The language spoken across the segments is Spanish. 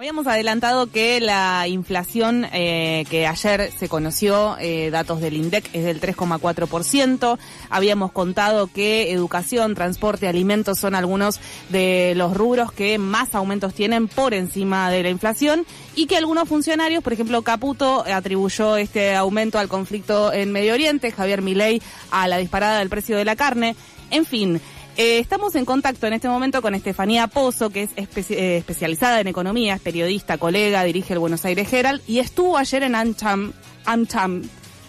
Habíamos adelantado que la inflación que ayer se conoció, datos del INDEC, es del 3,4%. Habíamos contado que educación, transporte, alimentos son algunos de los rubros que más aumentos tienen por encima de la inflación y que algunos funcionarios, por ejemplo Caputo, atribuyó este aumento al conflicto en Medio Oriente, Javier Milei a la disparada del precio de la carne. En fin, estamos en contacto en este momento con Estefanía Pozo, que es especializada en economía, es periodista, colega, dirige el Buenos Aires Herald y estuvo ayer en AmCham,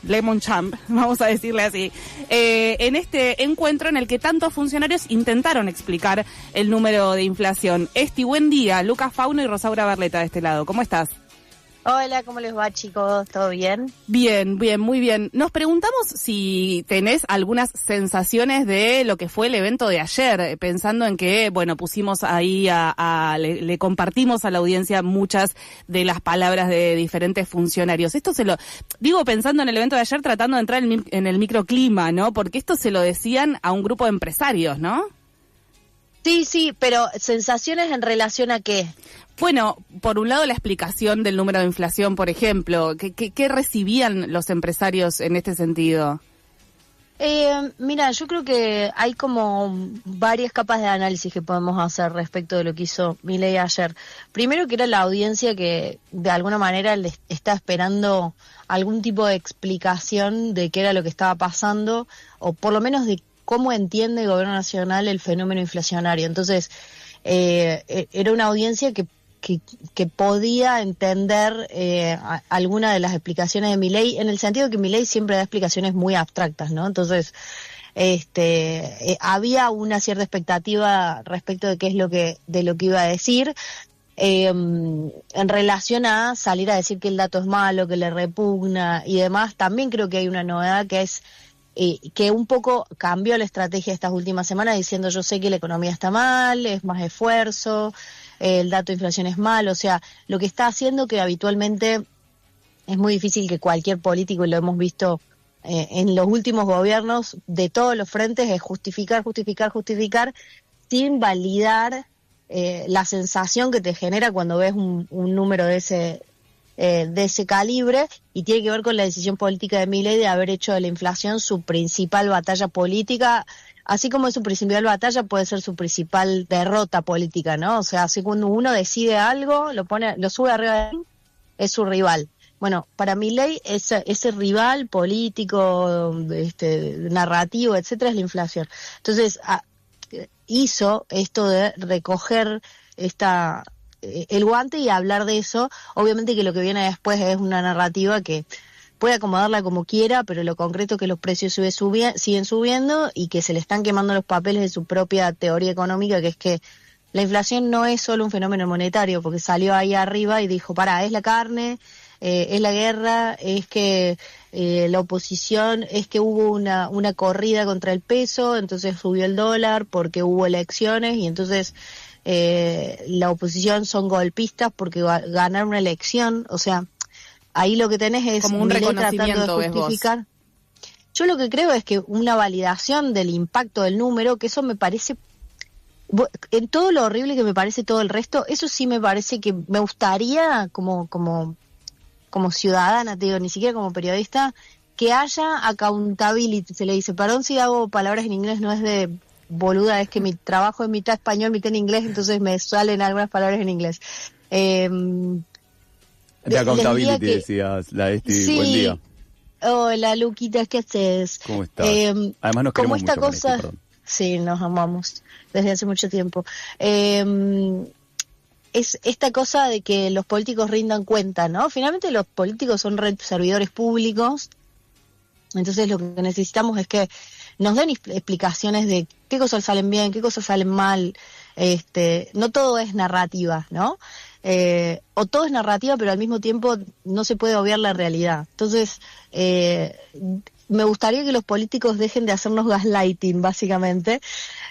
Lemon Champ, vamos a decirle así, en este encuentro en el que tantos funcionarios intentaron explicar el número de inflación. Esti, buen día. Lucas Fauno y Rosaura Barleta de este lado. ¿Cómo estás? Hola, ¿cómo les va, chicos? ¿Todo bien? Bien, muy bien. Nos preguntamos si tenés algunas sensaciones de lo que fue el evento de ayer, pensando en que, bueno, pusimos ahí le compartimos a la audiencia muchas de las palabras de diferentes funcionarios. Esto se lo digo pensando en el evento de ayer, tratando de entrar en el microclima, ¿no? Porque esto se lo decían a un grupo de empresarios, ¿no? Sí, pero ¿sensaciones en relación a qué? Bueno, por un lado la explicación del número de inflación, por ejemplo. ¿Qué recibían los empresarios en este sentido? Mira, yo creo que hay como varias capas de análisis que podemos hacer respecto de lo que hizo Milei ayer. Primero, que era la audiencia que de alguna manera le está esperando algún tipo de explicación de qué era lo que estaba pasando, o por lo menos de cómo entiende el gobierno nacional el fenómeno inflacionario. Entonces, era una audiencia que podía entender alguna de las explicaciones de Milei, en el sentido de que Milei siempre da explicaciones muy abstractas, ¿no? Entonces, había una cierta expectativa respecto de qué es de lo que iba a decir, en relación a salir a decir que el dato es malo, que le repugna y demás. También creo que hay una novedad que es que un poco cambió la estrategia estas últimas semanas, diciendo: yo sé que la economía está mal, es más esfuerzo, el dato de inflación es malo. O sea, lo que está haciendo, que habitualmente es muy difícil que cualquier político, y lo hemos visto en los últimos gobiernos de todos los frentes, es justificar, sin validar la sensación que te genera cuando ves un número de ese calibre, y tiene que ver con la decisión política de Milei de haber hecho de la inflación su principal batalla política. Así como es su principal batalla, puede ser su principal derrota política, ¿no? O sea, así cuando uno decide algo, lo sube arriba de él, es su rival. Bueno, para Milei ese rival político, narrativo, etcétera, es la inflación. Entonces, hizo esto de recoger el guante y hablar de eso. Obviamente que lo que viene después es una narrativa que puede acomodarla como quiera, pero lo concreto es que los precios siguen subiendo y que se le están quemando los papeles de su propia teoría económica, que es que la inflación no es solo un fenómeno monetario, porque salió ahí arriba y dijo: es la carne, es la guerra, es que la oposición, es que hubo una corrida contra el peso, entonces subió el dólar porque hubo elecciones, y entonces la oposición son golpistas porque ganaron una elección. O sea, ahí lo que tenés es como un reconocimiento De accountability decías, la Esti, sí. Buen día. Hola, Luquita, ¿qué haces? ¿Cómo estás? Además nos queremos mucho con Esti, perdón. Sí, nos amamos desde hace mucho tiempo. Es esta cosa de que los políticos rindan cuenta, ¿no? Finalmente los políticos son servidores públicos, entonces lo que necesitamos es que nos den explicaciones de qué cosas salen bien, qué cosas salen mal. No todo es narrativa, ¿no? O todo es narrativa, pero al mismo tiempo no se puede obviar la realidad. Entonces, me gustaría que los políticos dejen de hacernos gaslighting, básicamente,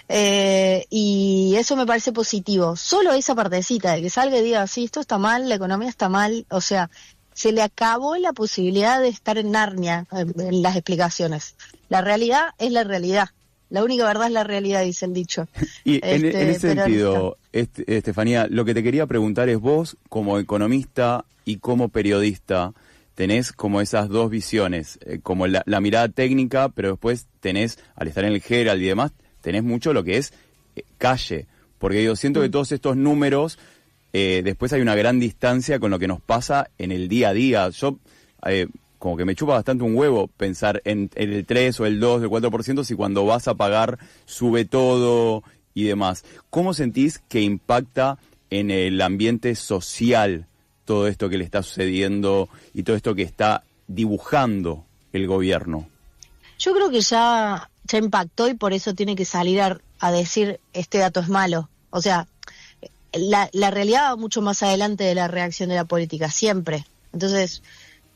y eso me parece positivo. Solo esa partecita de que salga y diga: sí, esto está mal, la economía está mal. O sea, se le acabó la posibilidad de estar en Narnia en las explicaciones. La realidad es la realidad. La única verdad es la realidad, dice el dicho. Y en ese sentido, Estefanía, lo que te quería preguntar es vos, como economista y como periodista, tenés como esas dos visiones, como la mirada técnica, pero después tenés, al estar en el Herald y demás, tenés mucho lo que es calle. Porque digo, siento que todos estos números, después hay una gran distancia con lo que nos pasa en el día a día. Yo... como que me chupa bastante un huevo pensar en el 3 o el 2, el 4%, si cuando vas a pagar sube todo y demás. ¿Cómo sentís que impacta en el ambiente social todo esto que le está sucediendo y todo esto que está dibujando el gobierno? Yo creo que ya impactó y por eso tiene que salir a decir este dato es malo. O sea, la realidad va mucho más adelante de la reacción de la política, siempre. Entonces...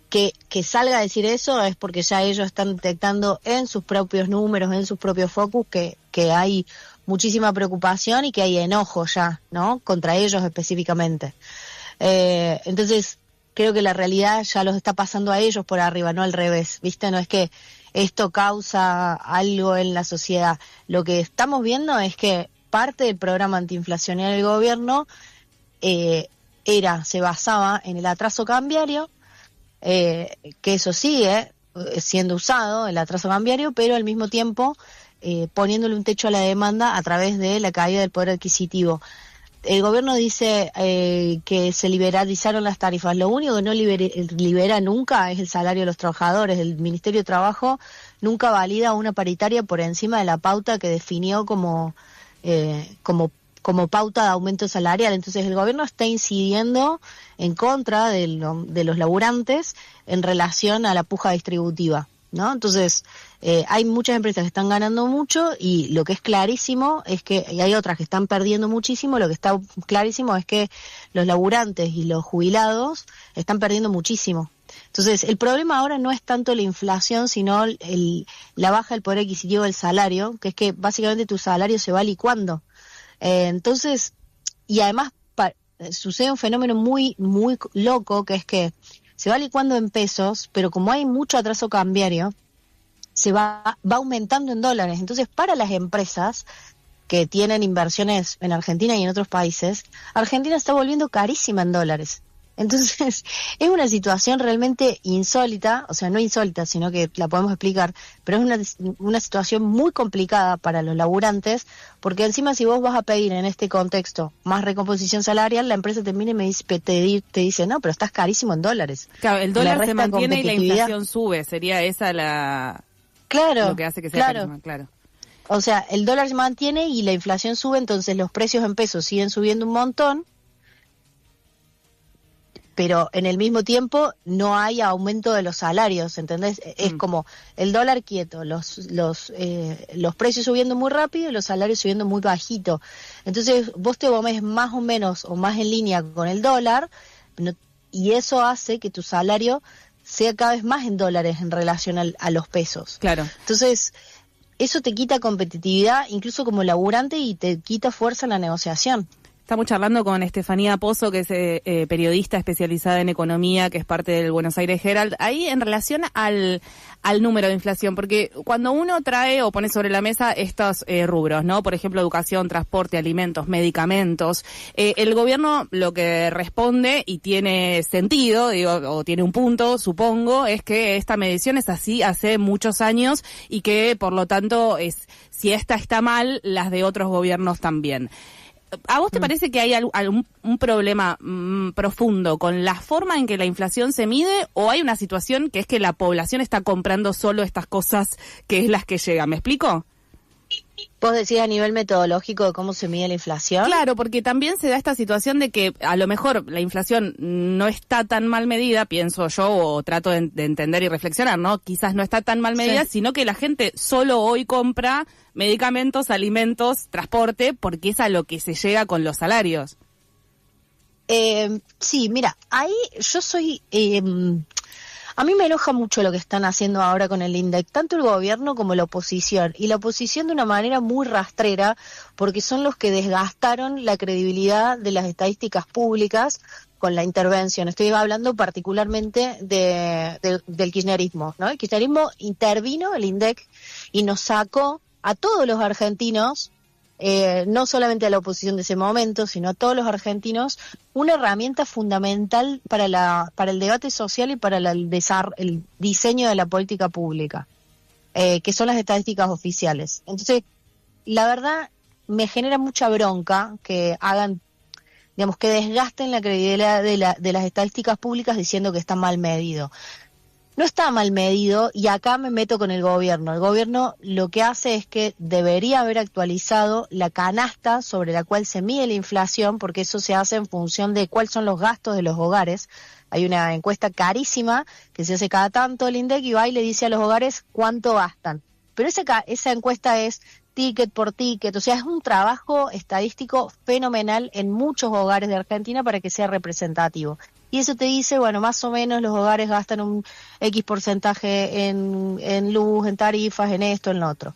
Que salga a decir eso es porque ya ellos están detectando en sus propios números, en sus propios focus, que hay muchísima preocupación y que hay enojo ya, ¿no? Contra ellos específicamente. Entonces, creo que la realidad ya los está pasando a ellos por arriba, no al revés, ¿viste? No es que esto causa algo en la sociedad. Lo que estamos viendo es que parte del programa antiinflacionario del gobierno se basaba en el atraso cambiario, que eso sigue siendo usado, el atraso cambiario, pero al mismo tiempo poniéndole un techo a la demanda a través de la caída del poder adquisitivo. El gobierno dice que se liberalizaron las tarifas. Lo único que no libera nunca es el salario de los trabajadores. El Ministerio de Trabajo nunca valida una paritaria por encima de la pauta que definió como pauta de aumento salarial. Entonces el gobierno está incidiendo en contra de los laburantes en relación a la puja distributiva, ¿no? Entonces hay muchas empresas que están ganando mucho y lo que es clarísimo es que, y hay otras que están perdiendo muchísimo, lo que está clarísimo es que los laburantes y los jubilados están perdiendo muchísimo. Entonces el problema ahora no es tanto la inflación, sino la baja del poder adquisitivo del salario, que es que básicamente tu salario se va licuando. Entonces, y además sucede un fenómeno muy, muy loco, que es que se va licuando en pesos, pero como hay mucho atraso cambiario, se va aumentando en dólares. Entonces, para las empresas que tienen inversiones en Argentina y en otros países, Argentina está volviendo carísima en dólares. Entonces, es una situación realmente insólita, o sea, no insólita, sino que la podemos explicar, pero es una situación muy complicada para los laburantes, porque encima si vos vas a pedir en este contexto más recomposición salarial, la empresa termina y te dice, no, pero estás carísimo en dólares. Claro, el dólar se mantiene y la inflación sube, sería esa lo que hace que sea carísima, claro. O sea, el dólar se mantiene y la inflación sube, entonces los precios en pesos siguen subiendo un montón, pero en el mismo tiempo no hay aumento de los salarios, ¿entendés? Es como el dólar quieto, los precios subiendo muy rápido y los salarios subiendo muy bajito. Entonces vos te comes más o menos o más en línea con el dólar, y eso hace que tu salario sea cada vez más en dólares en relación a los pesos. Claro. Entonces eso te quita competitividad incluso como laburante y te quita fuerza en la negociación. Estamos charlando con Estefanía Pozo, que es periodista especializada en economía, que es parte del Buenos Aires Herald. Ahí en relación al número de inflación, porque cuando uno trae o pone sobre la mesa estos rubros, ¿no? Por ejemplo, educación, transporte, alimentos, medicamentos, el gobierno lo que responde, y tiene sentido, o tiene un punto, supongo, es que esta medición es así hace muchos años y que, por lo tanto, si esta está mal, las de otros gobiernos también. ¿A vos te parece que hay un problema profundo con la forma en que la inflación se mide, o hay una situación que es que la población está comprando solo estas cosas que es las que llegan? ¿Me explico? ¿Vos decís a nivel metodológico de cómo se mide la inflación? Claro, porque también se da esta situación de que a lo mejor la inflación no está tan mal medida, pienso yo, o trato de entender y reflexionar, ¿no? Quizás no está tan mal medida, sino que la gente solo hoy compra medicamentos, alimentos, transporte, porque es a lo que se llega con los salarios. Sí, mira, ahí yo soy... A mí me enoja mucho lo que están haciendo ahora con el INDEC, tanto el gobierno como la oposición, y la oposición de una manera muy rastrera, porque son los que desgastaron la credibilidad de las estadísticas públicas con la intervención. Estoy hablando particularmente del kirchnerismo, ¿no? El kirchnerismo intervino el INDEC y nos sacó a todos los argentinos, no solamente a la oposición de ese momento, sino a todos los argentinos, una herramienta fundamental para el debate social y para el diseño de la política pública, que son las estadísticas oficiales. Entonces, la verdad, me genera mucha bronca que hagan, digamos, que desgasten la credibilidad de las estadísticas públicas diciendo que está mal medido. No está mal medido, y acá me meto con el gobierno. El gobierno lo que hace es que debería haber actualizado la canasta sobre la cual se mide la inflación, porque eso se hace en función de cuáles son los gastos de los hogares. Hay una encuesta carísima que se hace cada tanto el INDEC y va y le dice a los hogares cuánto gastan. Pero esa encuesta es ticket por ticket, o sea, es un trabajo estadístico fenomenal en muchos hogares de Argentina para que sea representativo. Y eso te dice, bueno, más o menos los hogares gastan un X porcentaje en luz, en tarifas, en esto, en lo otro.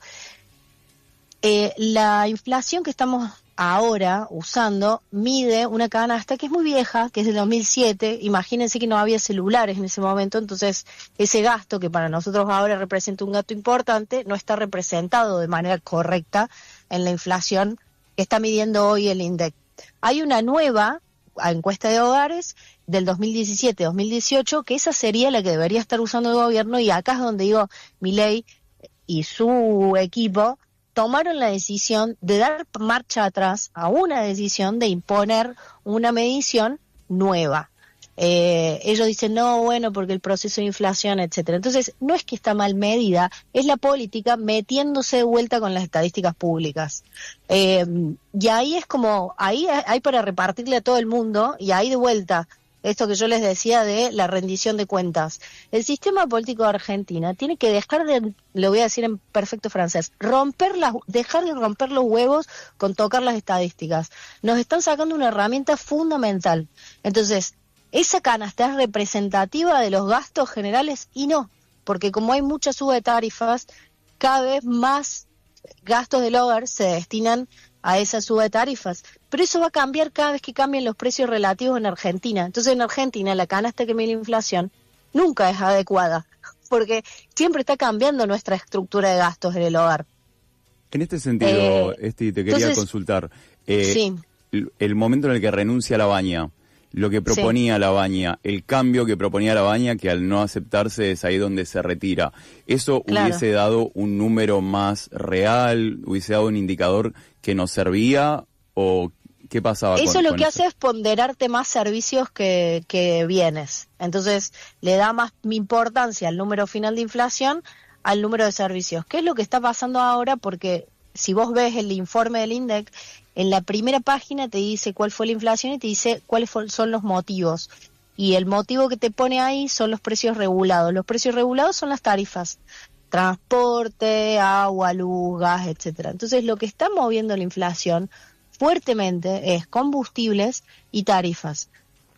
La inflación que estamos ahora usando mide una canasta que es muy vieja, que es del 2007. Imagínense que no había celulares en ese momento, entonces ese gasto, que para nosotros ahora representa un gasto importante, no está representado de manera correcta en la inflación que está midiendo hoy el INDEC. Hay una nueva encuesta de hogares del 2017-2018, que esa sería la que debería estar usando el gobierno, y acá es donde digo, Milei y su equipo tomaron la decisión de dar marcha atrás a una decisión de imponer una medición nueva. Ellos dicen, no, bueno, porque el proceso de inflación, etcétera. Entonces, no es que está mal medida, es la política metiéndose de vuelta con las estadísticas públicas. Y ahí es como, ahí hay para repartirle a todo el mundo, y ahí de vuelta, esto que yo les decía de la rendición de cuentas. El sistema político de Argentina tiene que dejar de, lo voy a decir en perfecto francés, dejar de romper los huevos con tocar las estadísticas. Nos están sacando una herramienta fundamental. Entonces, esa canasta es representativa de los gastos generales, y no, porque como hay mucha suba de tarifas, cada vez más gastos del hogar se destinan a esa suba de tarifas. Pero eso va a cambiar cada vez que cambien los precios relativos en Argentina. Entonces, en Argentina, la canasta que mide la inflación nunca es adecuada, porque siempre está cambiando nuestra estructura de gastos en el hogar. En este sentido, te quería consultar. Sí. El momento en el que renuncia Labaña, lo que proponía Labaña, el cambio que proponía Labaña, que al no aceptarse es ahí donde se retira. ¿Eso hubiese dado un número más real? ¿Hubiese dado un indicador que nos servía? ¿O qué pasaba con eso? Eso lo que hace es ponderarte más servicios que bienes. Entonces, le da más importancia al número final de inflación al número de servicios. ¿Qué es lo que está pasando ahora? Porque si vos ves el informe del INDEC, en la primera página te dice cuál fue la inflación y te dice cuáles son los motivos. Y el motivo que te pone ahí son los precios regulados. Los precios regulados son las tarifas. Transporte, agua, luz, gas, etcétera. Entonces, lo que está moviendo la inflación fuertemente es combustibles y tarifas.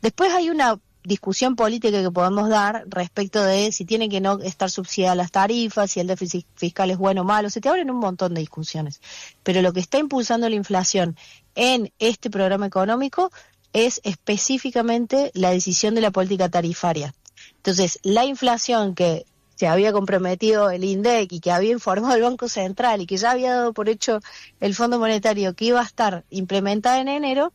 Después hay una discusión política que podemos dar respecto de si tienen que no estar subsidiadas las tarifas, si el déficit fiscal es bueno o malo. Se te abren un montón de discusiones. Pero lo que está impulsando la inflación en este programa económico es específicamente la decisión de la política tarifaria. Entonces, la inflación que se había comprometido el INDEC y que había informado el Banco Central y que ya había dado por hecho el Fondo Monetario que iba a estar implementada en enero,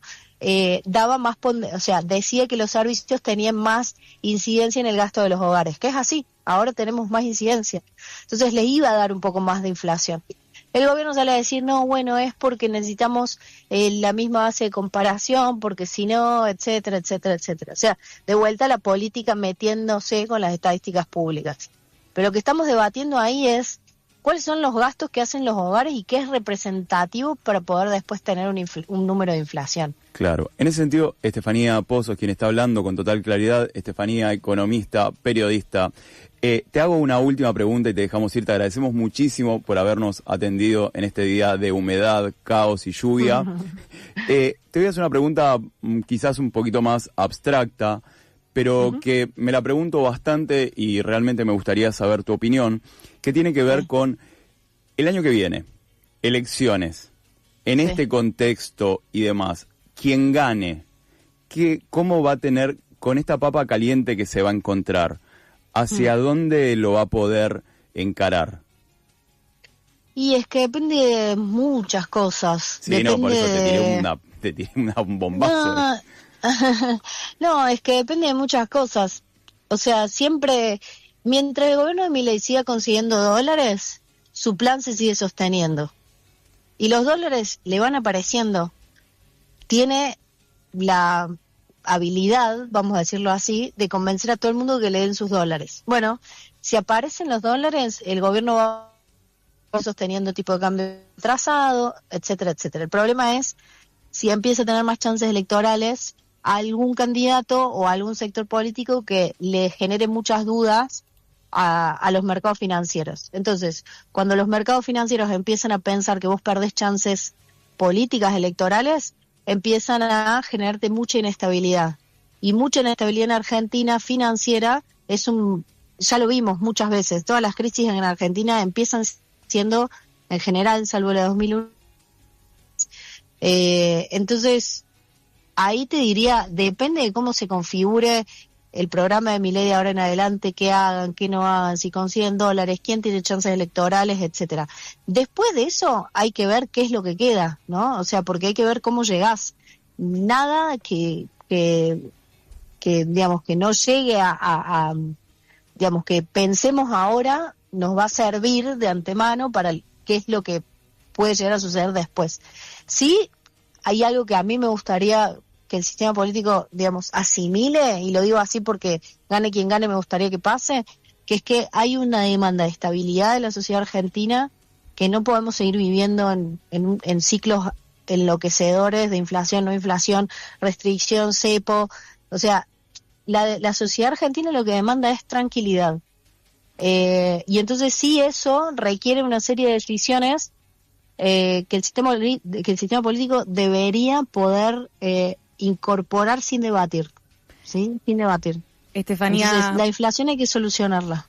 daba más, o sea, decía que los servicios tenían más incidencia en el gasto de los hogares, que es así, ahora tenemos más incidencia. Entonces les iba a dar un poco más de inflación. El gobierno sale a decir, no, bueno, es porque necesitamos la misma base de comparación, porque si no, etcétera, etcétera, etcétera. O sea, de vuelta la política metiéndose con las estadísticas públicas. Pero lo que estamos debatiendo ahí es cuáles son los gastos que hacen los hogares y qué es representativo para poder después tener un número de inflación. Claro. En ese sentido, Estefanía Pozos, quien está hablando con total claridad, Estefanía, economista, periodista. Te hago una última pregunta y te dejamos ir. Te agradecemos muchísimo por habernos atendido en este día de humedad, caos y lluvia. Te voy a hacer una pregunta quizás un poquito más abstracta, pero que me la pregunto bastante y realmente me gustaría saber tu opinión, que tiene que ver con el año que viene, elecciones, en este contexto y demás. Quien gane, ¿cómo va a tener con esta papa caliente que se va a encontrar? ¿Hacia dónde lo va a poder encarar? Y es que depende de muchas cosas. Sí, no, por eso te tiré un bombazo. No, no, es que depende de muchas cosas. O sea, siempre, mientras el gobierno de Milei siga consiguiendo dólares, su plan se sigue sosteniendo. Y los dólares le van apareciendo. Tiene la habilidad, vamos a decirlo así, de convencer a todo el mundo que le den sus dólares. Bueno, si aparecen los dólares, el gobierno va sosteniendo tipo de cambio trazado, etcétera, etcétera. El problema es si empieza a tener más chances electorales a algún candidato o a algún sector político que le genere muchas dudas a los mercados financieros. Entonces, cuando los mercados financieros empiezan a pensar que vos perdés chances políticas electorales, empiezan a generarte mucha inestabilidad. Y mucha inestabilidad en Argentina financiera ya lo vimos muchas veces, todas las crisis en Argentina empiezan siendo, en general, salvo la de 2001. Entonces, ahí te diría, depende de cómo se configure el programa de Milei de ahora en adelante, qué hagan, qué no hagan, si consiguen dólares, quién tiene chances electorales, etcétera. Después de eso hay que ver qué es lo que queda, ¿no? O sea, porque hay que ver cómo llegás. Nada que digamos, que no llegue a digamos, que pensemos ahora nos va a servir de antemano para qué es lo que puede llegar a suceder después. Sí, hay algo que a mí me gustaría que el sistema político, digamos, asimile, y lo digo así porque gane quien gane, me gustaría que pase, que es que hay una demanda de estabilidad de la sociedad argentina que no podemos seguir viviendo en ciclos enloquecedores de inflación, no inflación, restricción, cepo. O sea, la sociedad argentina lo que demanda es tranquilidad. Y entonces sí, eso requiere una serie de decisiones que el sistema político debería poder incorporar sin debatir, ¿sí? Sin debatir. Estefanía, entonces, la inflación hay que solucionarla.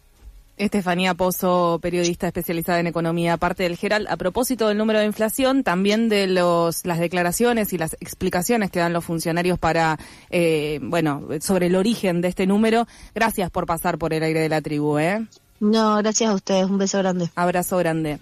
Estefanía Pozo, periodista especializada en economía, parte del Herald. A propósito del número de inflación, también de las declaraciones y las explicaciones que dan los funcionarios para, sobre el origen de este número. Gracias por pasar por el aire de la tribu, ¿eh? No, gracias a ustedes. Un beso grande. Abrazo grande.